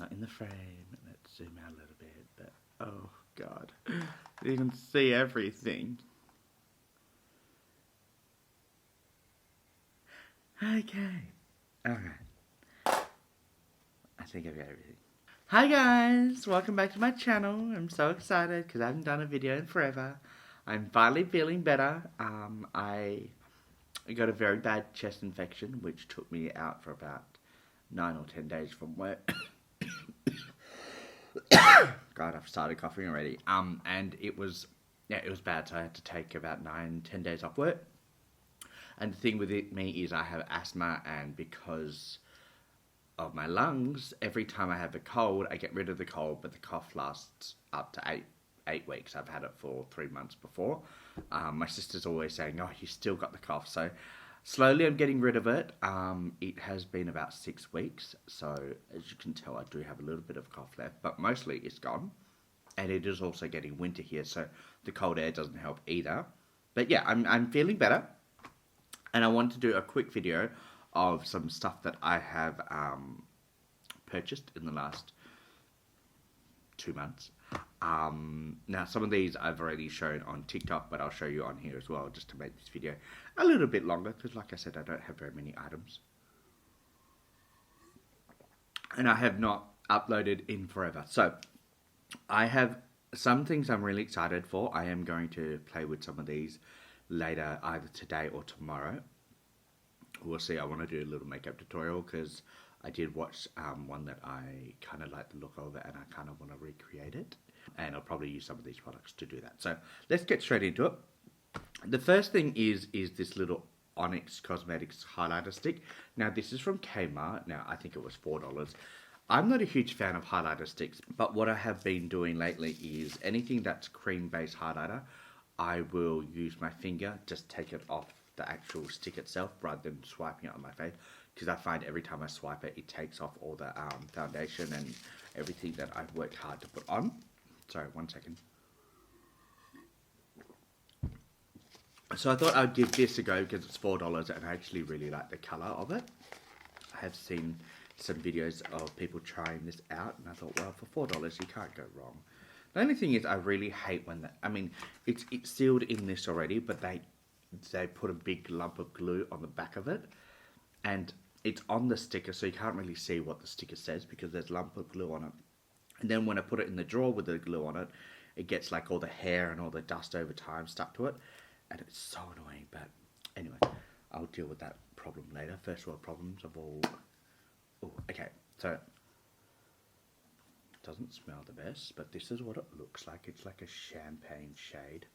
not in the frame. Let's zoom out a little bit, but oh god, you can see everything. Okay, alright. I think I've got everything. Hi guys, welcome back to my channel. I'm so excited because I haven't done a video in forever. I'm finally feeling better. I got a very bad chest infection which took me out for about 9 or 10 days from work. God, I've started coughing already. And it was bad, so I had to take about 9-10 days off work. And the thing with me is I have asthma, and because of my lungs, every time I have a cold, I get rid of the cold, but the cough lasts up to eight weeks. I've had it for 3 months before. My sister's always saying, "Oh, you still got the cough." So slowly I'm getting rid of it. It has been about 6 weeks, so as you can tell, I do have a little bit of cough left, but mostly it's gone. And it is also getting winter here, so the cold air doesn't help either. But yeah, I'm feeling better, and I want to do a quick video of some stuff that I have purchased in the last 2 months. Now, some of these I've already shown on TikTok, but I'll show you on here as well, just to make this video a little bit longer, because like I said, I don't have very many items. And I have not uploaded in forever. So, I have some things I'm really excited for. I am going to play with some of these later, either today or tomorrow. We'll see. I want to do a little makeup tutorial because I did watch one that I kind of like the look of it, and I kind of want to recreate it. And I'll probably use some of these products to do that. So let's get straight into it. The first thing is this little Onyx Cosmetics highlighter stick. Now this is from Kmart. Now I think it was $4. I'm not a huge fan of highlighter sticks, but what I have been doing lately is anything that's cream-based highlighter, I will use my finger, just take it off the actual stick itself rather than swiping it on my face, because I find every time I swipe it, it takes off all the foundation and everything that I've worked hard to put on. Sorry, 1 second. So I thought I'd give this a go because it's $4 and I actually really like the colour of it. I have seen some videos of people trying this out, and I thought, well, for $4 you can't go wrong. The only thing is I really hate when that, I mean, it's sealed in this already, but they put a big lump of glue on the back of it, and it's on the sticker, so you can't really see what the sticker says because there's a lump of glue on it. And then when I put it in the drawer with the glue on it, it gets like all the hair and all the dust over time stuck to it, and it's so annoying. But anyway, I'll deal with that problem later. First world problems of all. Oh, okay, so it doesn't smell the best, but this is what it looks like. It's like a champagne shade.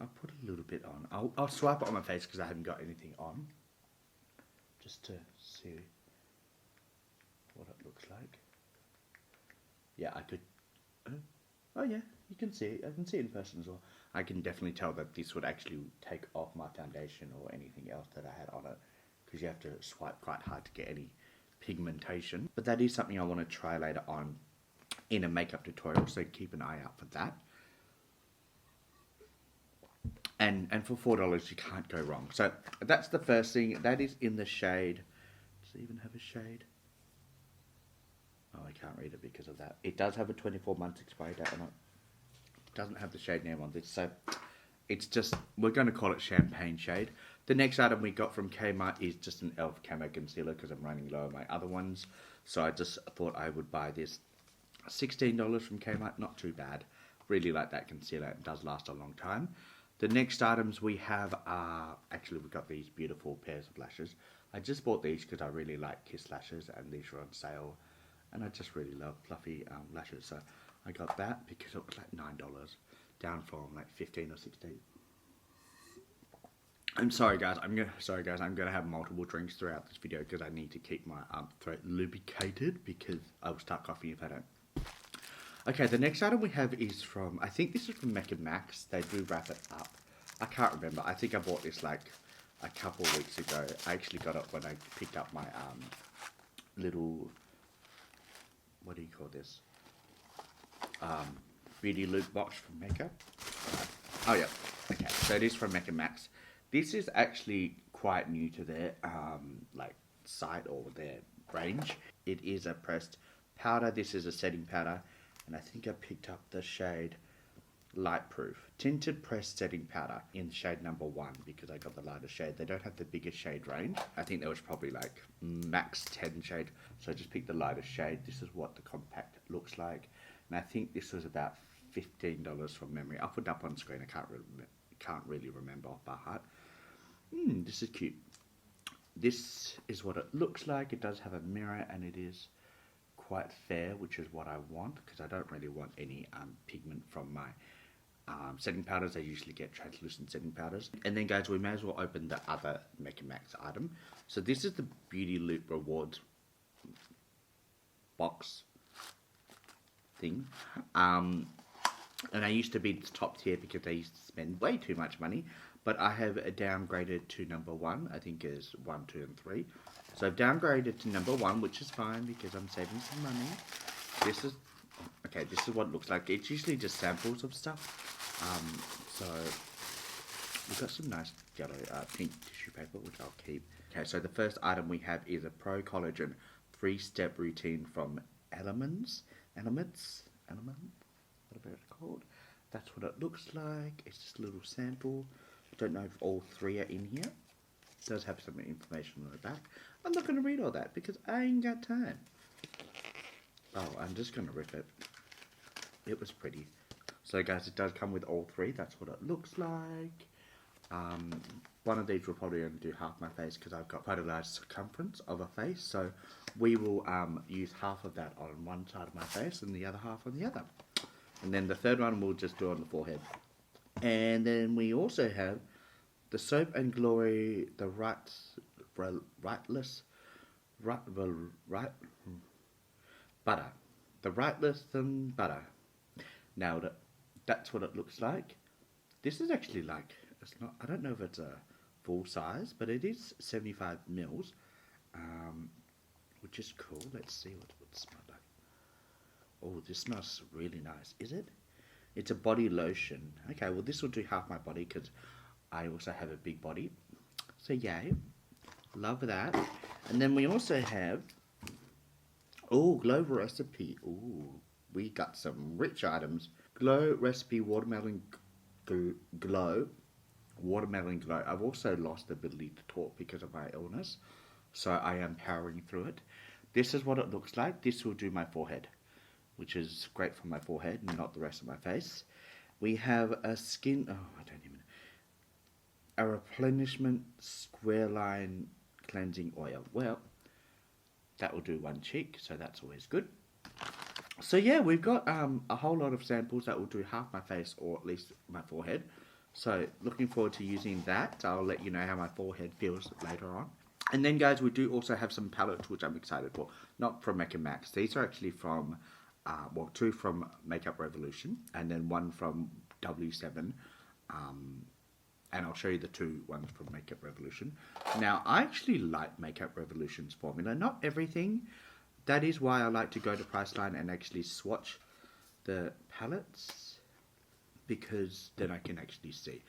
I'll put a little bit on. I'll swipe it on my face because I haven't got anything on, just to see what it looks like. Yeah, I could. Oh yeah, you can see it. I can see it in person as well. I can definitely tell that this would actually take off my foundation or anything else that I had on it, because you have to swipe quite hard to get any pigmentation. But that is something I want to try later on in a makeup tutorial, so keep an eye out for that. And for $4 you can't go wrong. So that's the first thing. That is in the shade. Does it even have a shade? Oh, I can't read it because of that. It does have a 24-month expiry date on it. It doesn't have the shade name on this, so it's just, we're going to call it champagne shade. The next item we got from Kmart is just an e.l.f. camo concealer because I'm running low on my other ones. So I just thought I would buy this. $16 from Kmart, not too bad. Really like that concealer. It does last a long time. The next items we have are, actually we got these beautiful pairs of lashes. I just bought these because I really like Kiss lashes, and these were on sale. And I just really love fluffy lashes, so I got that because it was like $9, down from like 15 or 16. I'm sorry guys, I'm gonna have multiple drinks throughout this video because I need to keep my throat lubricated, because I will start coughing if I don't. Okay, the next item we have is from, I think this is from Mecca Max. They do wrap it up. I can't remember. I think I bought this like a couple of weeks ago. I actually got it when I picked up my little, what do you call this? Beauty Loop box from Mecca. Oh yeah, okay, so it is from Mecca Max. This is actually quite new to their like site or their range. It is a pressed powder. This is a setting powder, and I think I picked up the shade Light Proof Tinted Pressed Setting Powder in shade number 1 because I got the lighter shade. They don't have the bigger shade range. I think there was probably like max 10 shade, so I just picked the lighter shade. This is what the compact looks like, and I think this was about $15 from memory. I'll put it up on screen. I can't really remember off by heart. This is cute. This is what it looks like. It does have a mirror, and it is quite fair, which is what I want, because I don't really want any pigment from my setting powders. I usually get translucent setting powders. And then guys, we may as well open the other Make and Max item. So this is the Beauty Loop Rewards box thing. And I used to be the top tier because I used to spend way too much money, but I have downgraded to number 1. I think is 1, 2, and 3. So I've downgraded to number 1, which is fine because I'm saving some money. This is what it looks like. It's usually just samples of stuff. So we've got some nice yellow pink tissue paper, which I'll keep. Okay, so the first item we have is a Pro Collagen 3-step routine from Elements, whatever it's called. That's what it looks like. It's just a little sample. Don't know if all 3 are in here. It does have some information on the back. I'm not going to read all that because I ain't got time. Oh, I'm just going to rip it. It was pretty. So guys, it does come with all 3. That's what it looks like. One of these will probably only do half my face because I've got quite a large circumference of a face. So we will use half of that on one side of my face and the other half on the other. And then the third one we'll just do on the forehead. And then we also have the Soap and Glory, the Rightless Butter. The Rightless and Butter. Nailed it. That's what it looks like. This is actually like, it's not, I don't know if it's a full size, but it is 75 mils, which is cool. Let's see what it smells like. Oh, this smells really nice. Is it? It's a body lotion. Okay, well this will do half my body because I also have a big body. So yay. Love that. And then we also have, Glow Recipe. Ooh, we got some rich items. Glow Recipe Watermelon Glow. Watermelon Glow. I've also lost the ability to talk because of my illness, so I am powering through it. This is what it looks like. This will do my forehead, which is great for my forehead and not the rest of my face. We have a a replenishment square line cleansing oil. Well, that will do one cheek, so that's always good. So yeah, we've got a whole lot of samples that will do half my face or at least my forehead. So looking forward to using that. I'll let you know how my forehead feels later on. And then guys, we do also have some palettes which I'm excited for. Not from Make and Max. These are actually from, 2 from Makeup Revolution and then 1 from W7. And I'll show you the 2 ones from Makeup Revolution. Now, I actually like Makeup Revolution's formula. Not everything. That is why I like to go to Priceline and actually swatch the palettes, because then I can actually see.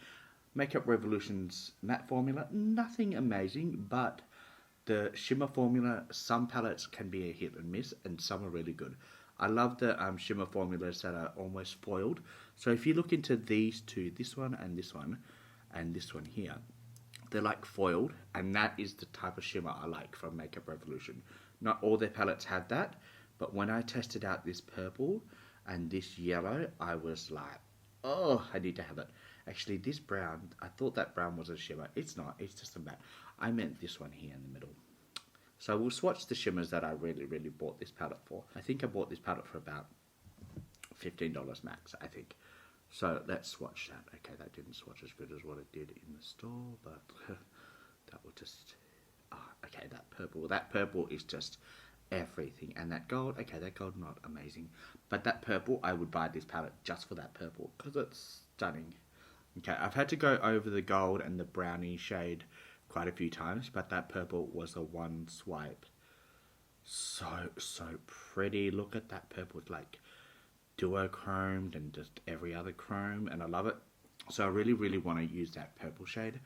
Makeup Revolution's matte formula, nothing amazing, but the shimmer formula, some palettes can be a hit and miss, and some are really good. I love the shimmer formulas that are almost foiled. So if you look into these 2, this one and this one here, they're like foiled, and that is the type of shimmer I like from Makeup Revolution. Not all their palettes have that, but when I tested out this purple and this yellow, I was like, oh, I need to have it. Actually, this brown, I thought that brown was a shimmer. It's not, it's just a matte. I meant this one here in the middle. So we'll swatch the shimmers that I really, really bought this palette for. I think I bought this palette for about $15 max, I think. So let's swatch that. Okay, that didn't swatch as good as what it did in the store, but that will just... okay, that purple is just everything. And that gold, okay, that gold not amazing, but that purple, I would buy this palette just for that purple because it's stunning. Okay, I've had to go over the gold and the brownie shade quite a few times, but that purple was the one swipe. So pretty. Look at that purple. It's like duochromed and just every other chrome, and I love it. So I really, really want to use that purple shade.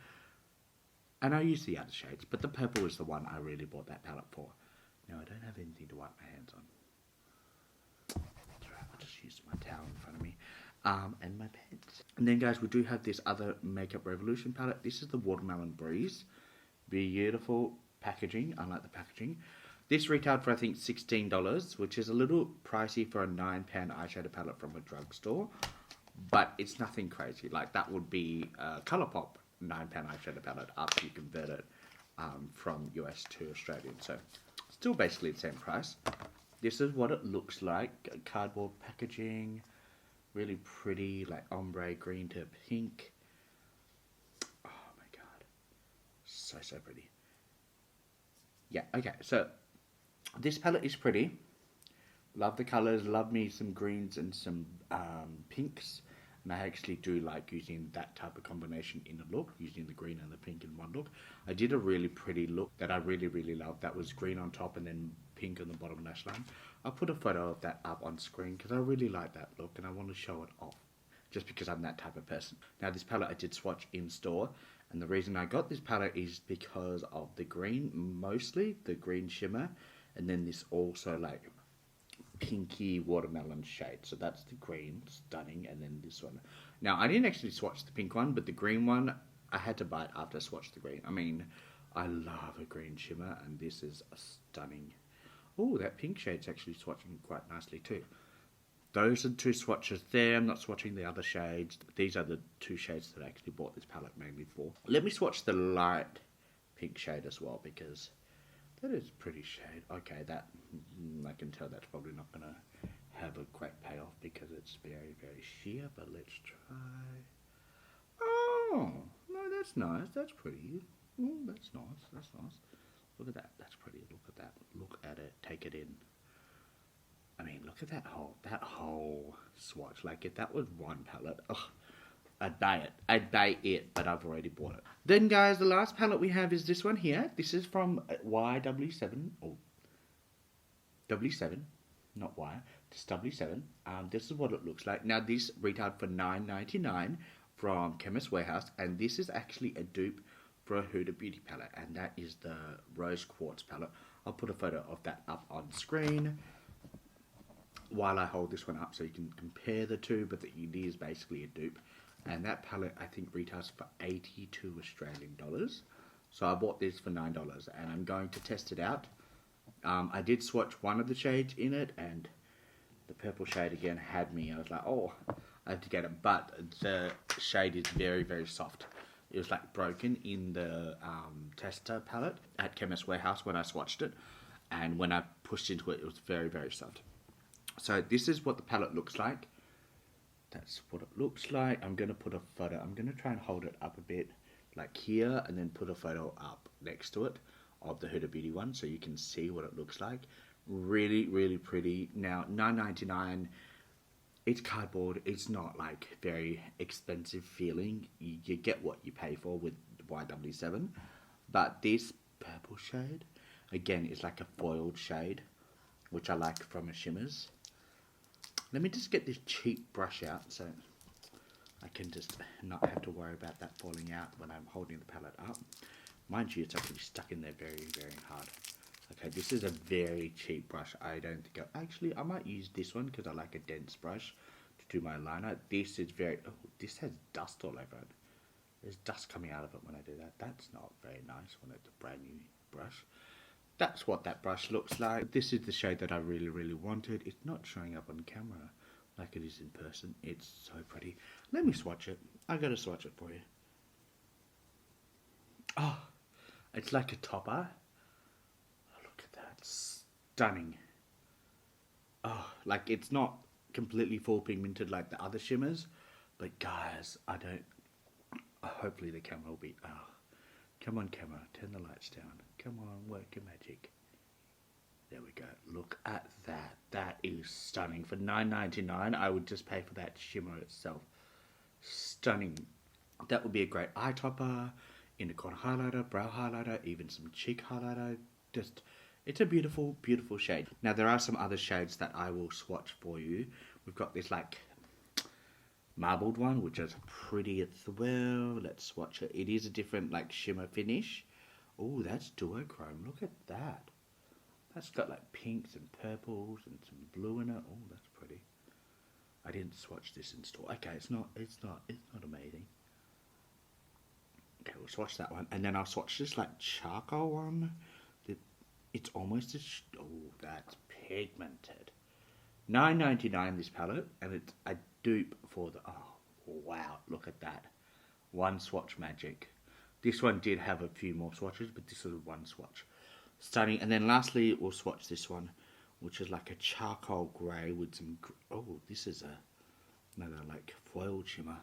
And I use the other shades, but the purple is the one I really bought that palette for. Now, I don't have anything to wipe my hands on. use my towel in front of me. And my pants. And then guys, we do have this other Makeup Revolution palette. This is the Watermelon Breeze. Beautiful packaging. I like the packaging. This retailed for I think $16, which is a little pricey for a £9 eyeshadow palette from a drugstore. But it's nothing crazy. Like that would be a Colourpop £9 eyeshadow palette after you convert it from US to Australian. So still basically the same price. This is what it looks like. Cardboard packaging. Really pretty, like ombre green to pink. Oh my god. So pretty. Yeah, okay, so this palette is pretty. Love the colours, love me some greens and some pinks. And I actually do like using that type of combination in a look, using the green and the pink in one look. I did a really pretty look that I really loved. That was green on top and then pink on the bottom lash line. I'll put a photo of that up on screen because I really like that look and I want to show it off. Just because I'm that type of person. Now this palette I did swatch in store. And the reason I got this palette is because of the green, mostly the green shimmer. And then this also like pinky watermelon shade. So that's the green, stunning, and then this one. Now I didn't actually swatch the pink one, but the green one I had to buy it after I swatched the green. I mean, I love a green shimmer, and this is a stunning. Oh, that pink shade's actually swatching quite nicely too. Those are the two swatches there. I'm not swatching the other shades. These are the two shades that I actually bought this palette mainly for. Let me swatch the light pink shade as well because that is a pretty shade. Okay, that I can tell that's probably not going to have a great payoff because it's very sheer, but let's try. Oh, no, that's nice. That's pretty. Oh, that's nice. That's nice. Look at that. That's pretty. Look at that. Look at it. Take it in. I mean, look at that whole swatch. Like, if that was one palette, ugh, I'd buy it. I'd buy it, but I've already bought it. Then, guys, the last palette we have is this one here. This is from YW7, or W7, not Y, just W7. This is what it looks like. Now, this retailed for $9.99 from Chemist Warehouse, and this is actually a dupe for a Huda Beauty palette, and that is the Rose Quartz palette. I'll put a photo of that up on screen while I hold this one up so you can compare the two, but it is basically a dupe. And that palette I think retails for 82 Australian dollars. So I bought this for $9 and I'm going to test it out. I did swatch one of the shades in it and the purple shade again had me. I was like, oh, I have to get it. But the shade is very soft. It was like broken in the tester palette at Chemist Warehouse when I swatched it. And when I pushed into it, it was very soft. So this is what the palette looks like. That's what it looks like. I'm going to put a photo. I'm going to try and hold it up a bit like here and then put a photo up next to it of the Huda Beauty one so you can see what it looks like. Really pretty. Now, $9.99. It's cardboard. It's not like very expensive feeling. You get what you pay for with YW7. But this purple shade, again, is like a foiled shade, which I like from a Shimmers. Let me just get this cheap brush out so I can just not have to worry about that falling out when I'm holding the palette up. Mind you, it's actually stuck in there very hard. Okay, this is a very cheap brush. I don't think actually I might use this one because I like a dense brush to do my liner. This is this has dust all over it. There's dust coming out of it when I do that. That's not very nice when it's a brand new brush. That's what that brush looks like. This is the shade that I really wanted. It's not showing up on camera like it is in person. It's so pretty. Let me swatch it. I gotta swatch it for you. Oh, it's like a topper. Oh, look at that. Stunning. Oh, like it's not completely full pigmented like the other shimmers. But guys, hopefully the camera will be... Oh, come on camera, turn the lights down. Come on, work your magic. There we go. Look at that. That is stunning. For $9.99, I would just pay for that shimmer itself. Stunning. That would be a great eye topper, inner corner highlighter, brow highlighter, even some cheek highlighter. Just, it's a beautiful shade. Now, there are some other shades that I will swatch for you. We've got this, like, marbled one, which is pretty as well. Let's swatch it. It is a different, like, shimmer finish. Oh, that's duochrome. Look at that. That's got like pinks and purples and some blue in it. Oh, that's pretty. I didn't swatch this in store. Okay, it's not amazing. Okay, we'll swatch that one, and then I'll swatch this like charcoal one. It's almost oh, that's pigmented. $9.99 this palette, and it's a dupe for the. Oh wow, look at that. One swatch magic. This one did have a few more swatches, but this is one swatch. Stunning. And then lastly, we'll swatch this one, which is like a charcoal grey with some. Oh, this is another like foil shimmer,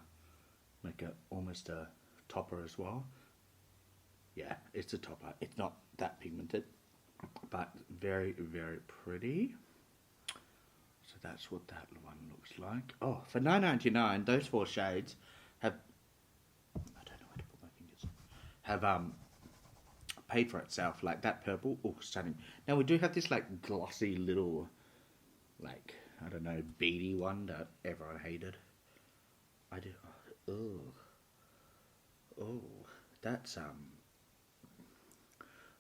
like almost a topper as well. Yeah, it's a topper. It's not that pigmented, but very, very pretty. So that's what that one looks like. Oh, for $9.99, those 4 shades have, I don't know where to put my fingers, have paid for itself. Like that purple, oh, stunning. Now we do have this like glossy little, like, I don't know, beady one that everyone hated. I do, oh, that's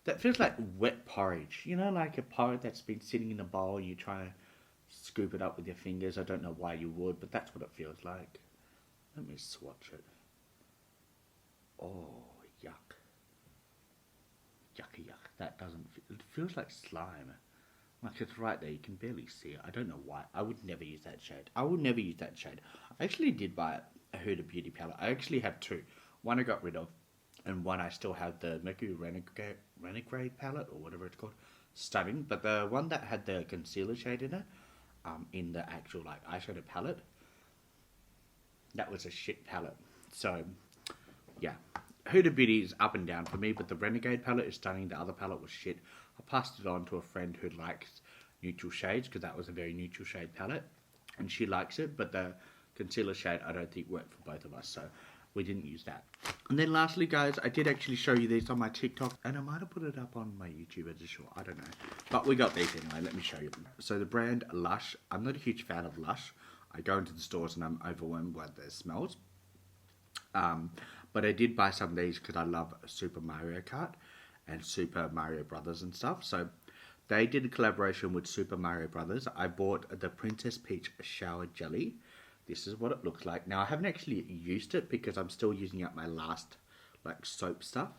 that feels like wet porridge. You know, like a porridge that's been sitting in a bowl, you try to scoop it up with your fingers. I don't know why you would, but that's what it feels like. Let me swatch it. Oh, yuck. Yucky yuck. That doesn't feel, it feels like slime. Like it's right there, you can barely see it. I don't know why. I would never use that shade. I would never use that shade. I actually did buy a Huda Beauty palette. I actually have 2. One I got rid of, and one I still have, the Mercury Renegade palette, or whatever it's called. Stunning. But the one that had the concealer shade in the actual like eyeshadow palette, that was a shit palette. So yeah, Huda Beauty is up and down for me, but the Renegade palette is stunning. The other palette was shit. I passed it on to a friend who likes neutral shades, because that was a very neutral shade palette, and she likes it, but the concealer shade I don't think worked for both of us, so we didn't use that. And then lastly, guys, I did actually show you these on my TikTok, and I might have put it up on my YouTube as a short, I don't know. But we got these anyway, let me show you them. So the brand Lush, I'm not a huge fan of Lush. I go into the stores and I'm overwhelmed by their smells. But I did buy some of these because I love Super Mario Kart and Super Mario Brothers and stuff. So they did a collaboration with Super Mario Brothers. I bought the Princess Peach Shower Jelly. This is what it looks like. Now, I haven't actually used it because I'm still using up my last like soap stuff.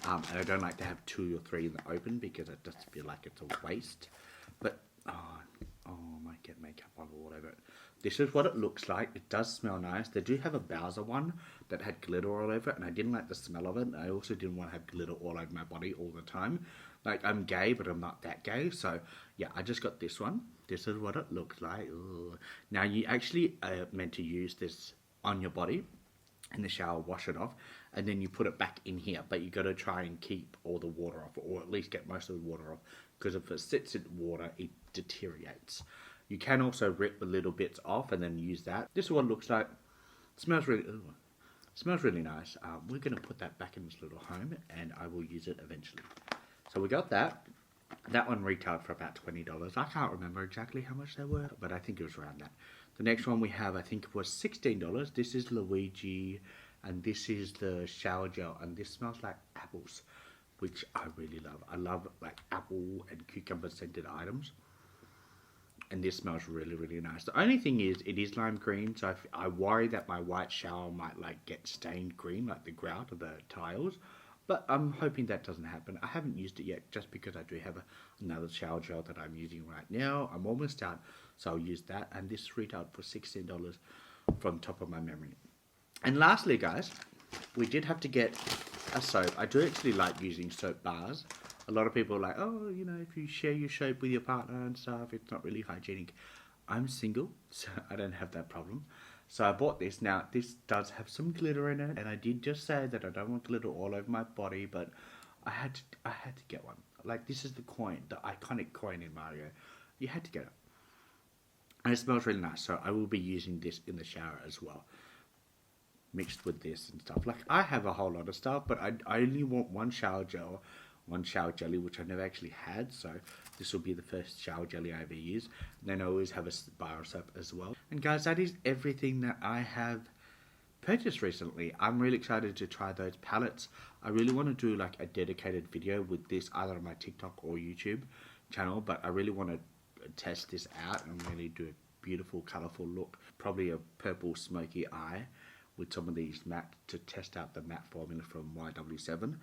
And I don't like to have 2 or 3 in the open because I just feel like it's a waste. But, oh, I might get makeup on all over it. This is what it looks like. It does smell nice. They do have a Bowser one that had glitter all over it, and I didn't like the smell of it. I also didn't want to have glitter all over my body all the time. Like, I'm gay, but I'm not that gay. So, yeah, I just got this one. This is what it looks like. Ugh. Now, you actually are meant to use this on your body in the shower, wash it off, and then you put it back in here. But you got to try and keep all the water off, or at least get most of the water off, because if it sits in water, it deteriorates. You can also rip the little bits off and then use that. This is what it looks like. It smells really, smells really nice. We're going to put that back in this little home, and I will use it eventually. So we got that. That one retailed for about $20. I can't remember exactly how much they were, but I think it was around that. The next one we have, I think it was $16. This is Luigi, and this is the shower gel, and this smells like apples, which I really love. I love like apple and cucumber scented items. And this smells really, really nice. The only thing is, it is lime green, so I worry that my white shower might like get stained green, like the grout of the tiles. But I'm hoping that doesn't happen. I haven't used it yet, just because I do have another shower gel that I'm using right now. I'm almost out, so I'll use that. And this retailed for $16 from top of my memory. And lastly, guys, we did have to get a soap. I do actually like using soap bars. A lot of people are like, oh, you know, if you share your soap with your partner and stuff, it's not really hygienic. I'm single, so I don't have that problem. So I bought this. Now, this does have some glitter in it, and I did just say that I don't want glitter all over my body, but I had to get one. Like, this is the coin, the iconic coin in Mario. You had to get it. And it smells really nice, so I will be using this in the shower as well, mixed with this and stuff. Like, I have a whole lot of stuff, but I only want one shower gel, one shower jelly, which I never actually had, so this will be the first shower jelly I ever use. And then I always have a bar of soap as well. And guys, that is everything that I have purchased recently. I'm really excited to try those palettes. I really want to do like a dedicated video with this either on my TikTok or YouTube channel, but I really want to test this out and really do beautiful, colourful look. Probably a purple smoky eye with some of these matte to test out the matte formula from YW7.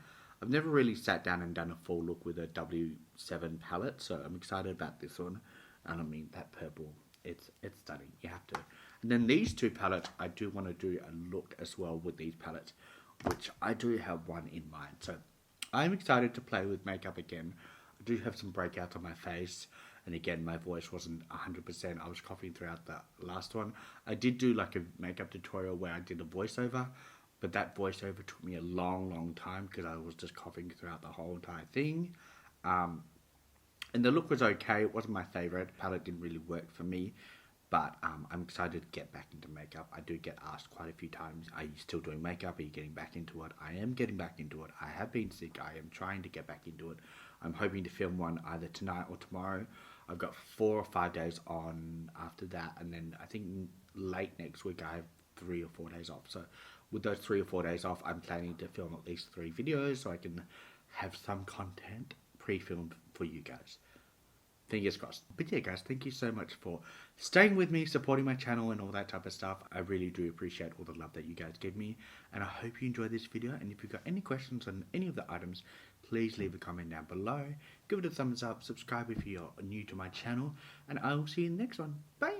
I've never really sat down and done a full look with a W7 palette, so I'm excited about this one. And I mean, that purple, it's stunning. You have to. And then these two palettes, I do want to do a look as well with these palettes, which I do have one in mind. So I'm excited to play with makeup again. I do have some breakouts on my face, and again, my voice wasn't 100%. I was coughing throughout the last one. I did do like a makeup tutorial where I did a voiceover, but that voiceover took me a long time because I was just coughing throughout the whole entire thing. And the look was okay. It wasn't my favourite. Palette didn't really work for me. But I'm excited to get back into makeup. I do get asked quite a few times, are you still doing makeup? Are you getting back into it? I am getting back into it. I have been sick. I am trying to get back into it. I'm hoping to film one either tonight or tomorrow. I've got 4 or 5 days on after that. And then I think late next week I have 3 or 4 days off. So with those 3 or 4 days off, I'm planning to film at least 3 videos so I can have some content pre-filmed for you guys. Fingers crossed. But yeah, guys, thank you so much for staying with me, supporting my channel and all that type of stuff. I really do appreciate all the love that you guys give me. And I hope you enjoyed this video. And if you've got any questions on any of the items, please leave a comment down below. Give it a thumbs up. Subscribe if you're new to my channel. And I will see you in the next one. Bye!